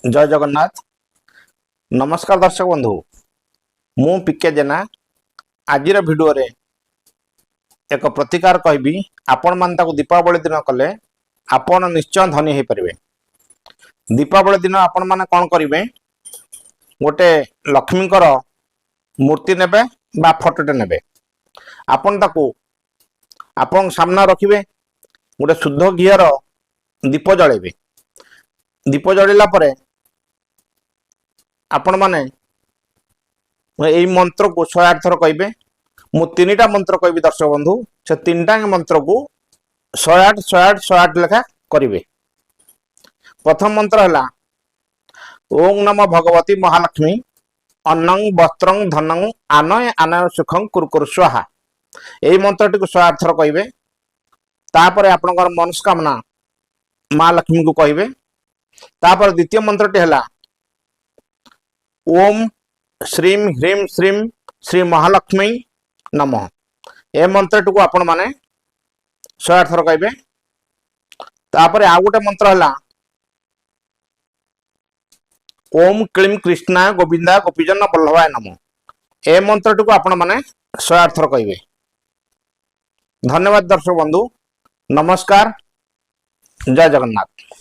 जय जगन्नाथ। नमस्कार दर्शक बंधु, मु पीके जेना आज भिडियो रे एक प्रतिकार कहबी। आपण मान ताको दीपावली दिन कले आपण निश्चय धनी हो पारे। दीपावली दिन आपण माने कौन करेंगे, गोटे लक्ष्मीकर मूर्ति नेबे बा फोटोटे नेबे, आपण ताको आपण सामना रखिबे, गोटे शुद्ध घीर दीप जलेबे। दीप जलिला परे आपण माने यही मंत्र को 108 थर कहे। मु 3टा मंत्र कहबी दर्शक बंधु, से 3टा मंत्र को 108 108 108 लेखा करेंगे। प्रथम मंत्र है ओं नमो भगवती महालक्ष्मी अन्नं वस्त्रं धनं आनय आनय सुखं कुरकुर स्वाहा। यही मंत्रटी को 108 थर कहे। तापर आपणकर मनस्कामना माँ लक्ष्मी को कहे। तापर द्वितीय मंत्रटी है ओम श्रीम ह्रीम श्रीम श्री महालक्ष्मी नमः। ए मंत्रटी को आपण माने 108 थर कहे। तापर आउ गोटे मंत्र है ओम क्लीम कृष्णा गोविंदा गोपीजन बल्लभाय नमः। ए मंत्रटी को आपण माने 108 थर कहे। धन्यवाद दर्शक बंधु, नमस्कार, जय जगन्नाथ।